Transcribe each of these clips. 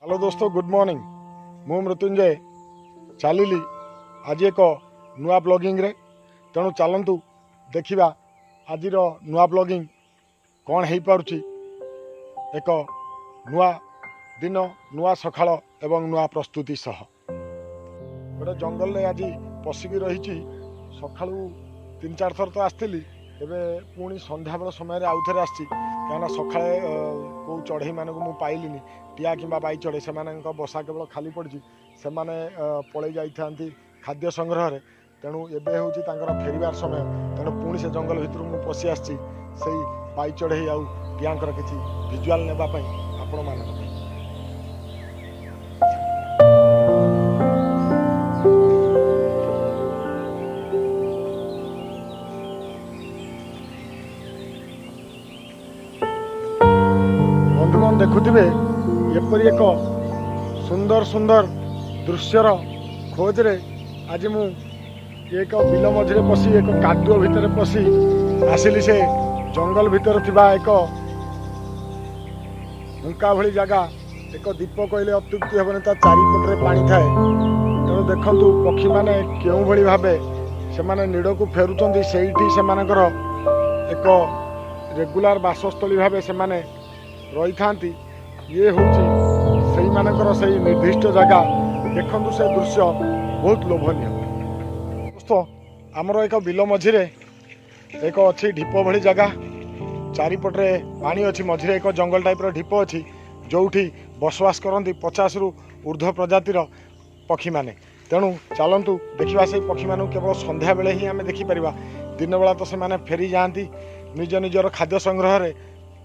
Hello दोस्तों, good morning. मु मृत्युंजय चलिली आज एक नुआ ब्लॉगिंग रे। तेणु चलतु देखा आज नुआ ब्लॉगिंग कौन हो पारुछि। एक नुआ दिन, नुआ सकाळ एवं नुआ प्रस्तुति सह गोटे जंगल रे आज पशिकी रही। सकाळू 3-4 थर तो आसती, एबे पुणी संध्या बेल समय आउ थे आसी। क्या सकाळे कौ चढ़ई मानक मु पाइलिनी, टिया कि बाई चढ़ई से बसा केवल खाली पड़ी से पलि जाती खाद्य संग्रह। तेणु एबे हूँ फेरबार समय। तेणु पुणी से जंगल भितर मु पशि आसी बाई चढ़ई आउ टियाकर किसी भिजुआल नेबापी आपण मान। बंधुगण देखुवे एपरी एक सुंदर सुंदर दृश्यर खोज रे आज मु एक बिल मझे पशि एक कादुओ भितर पशि आसिली। से जंगल भितर थिबा एक हुंका भली जगह, एक दीप कहले अत्युक्ति हेबनी। ता चारिपटे पानी थाए। तेणु देखंतु पक्षी माने केउ भली भाबे से माने नीड़ को फेरुचंदी। सेठी से मानकर एक रेगुलर बासस्थली भाबे से माने रही था। ये हूँ से निर्दिष्ट जगह। देखु से दृश्य बहुत लोभनीय। दोस्तों आमर एक बिल मझिरे एक अच्छी ढीप भली जगह, चारिपटे पानी अच्छी, मझिरे एक जंगल टाइप ढीप अच्छी जो बसवास करती 50 रु ऊर्ध्व प्रजातिर पक्षी माने। तेणु चलतु देखा से पक्षी मान केवल संध्या बेले ही आम देखिपर। दिन बेला तो से फेरी जाती निज निजर खाद्य संग्रह।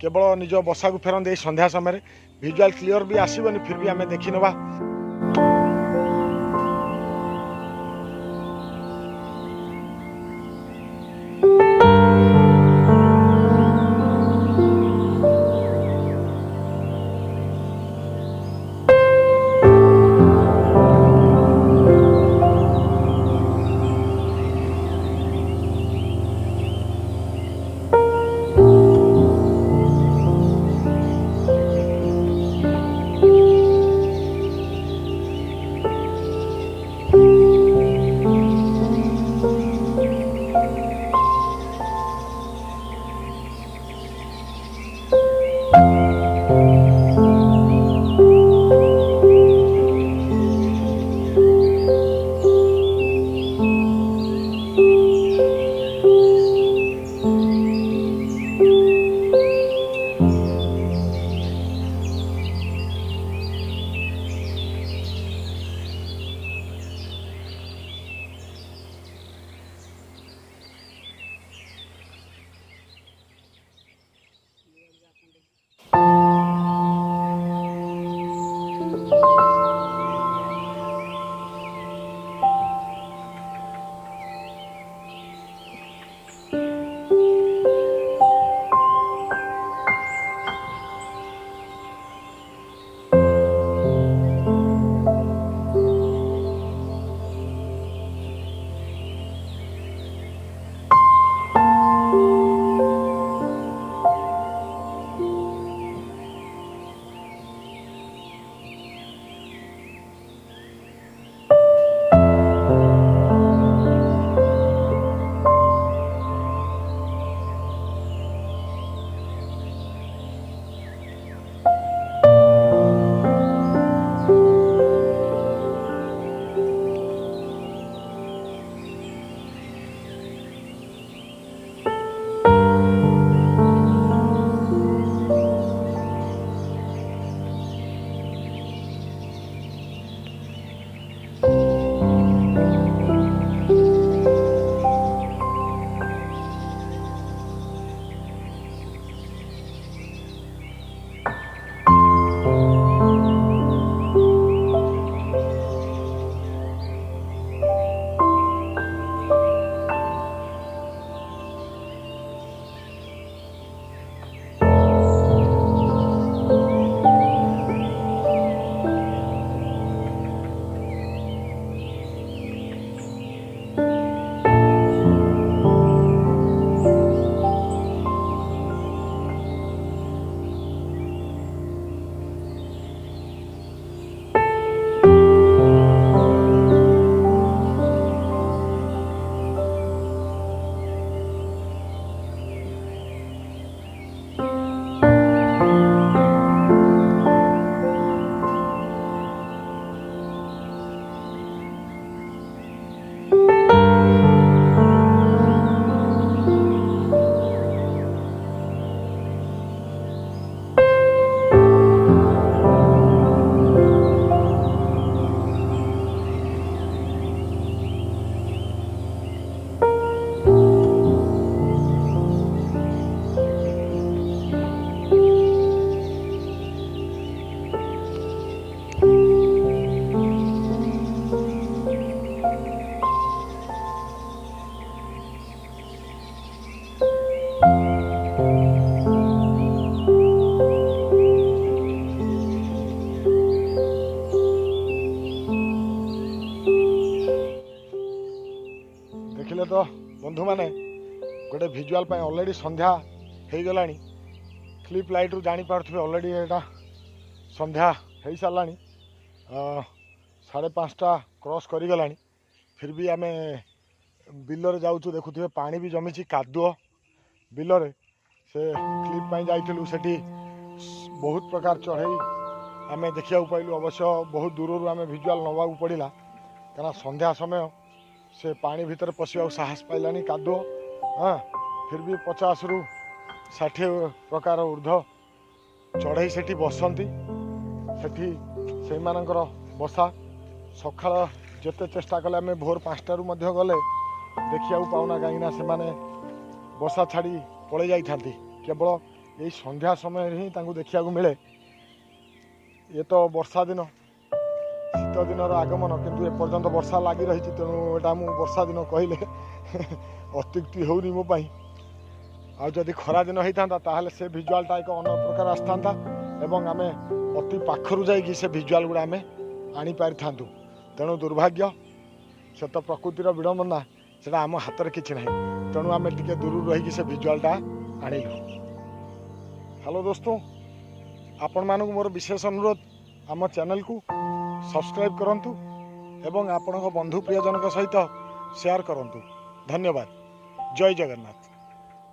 केवल निज बसा को फेरते संध्या समय। विजुआल क्लीयर भी आसबनी, फिर भी आम देखी नवा। तो बंधु मैंने गोटे भिजुआल ऑलरेडी संध्या हो गलानी फ्लिप लाइट रु जानी पार्थे ऑलरेडी यहाँ संध्या हो सारा 5:30 क्रॉस कर गला फिर भी आम बिलर जाऊँ देखुए पानी भी जमी कादुଅ बिलरे से क्लिप जाइलु से बहुत प्रकार चढ़ई आम देखा पाइलु अवश्य बहुत दूर आम भिजुआल नवा पड़ा क्या संध्या समय से पानी भितर पशा साहस पाइलानी कादुଅ हाँ फिर भी 50 रु 60 प्रकार ऊर्ध चढ़ई से बसती से मानकर बसा सकाळ जिते चेष्टा कले आम भोर 5टारू गले देखा पाऊना कहीं से बसा छाड़ी पलि जाती केवल यही संध्या समय ही देखा मिले ये तो वर्षा दिन शीत दिन आगमन किंतु एपर्यंत वर्षा लगी रही तेणु यहाँ मुझे वर्षा दिन कहले अत्युक्ति होनी मो आदि खरा दिन होता ताहले से भिजुआलटा एक अन्य प्रकार आसता एवं आम अति पाखर जाकि से भिजुआल गुड़ा आम आनी पारि था तेणु दुर्भाग्य से तो प्रकृतिर विडंबना से आम हाथ में किसी ना तेणु आम टे दूर रही से भिजुआलटा आणिलु। हेलो दोस्तों आपण मानक मोर विशेष अनुरोध आम चैनल को सब्सक्राइब करंतु एवं आपण बंधु प्रियजन सहित शेयर करंतु। धन्यवाद। जय जगन्नाथ।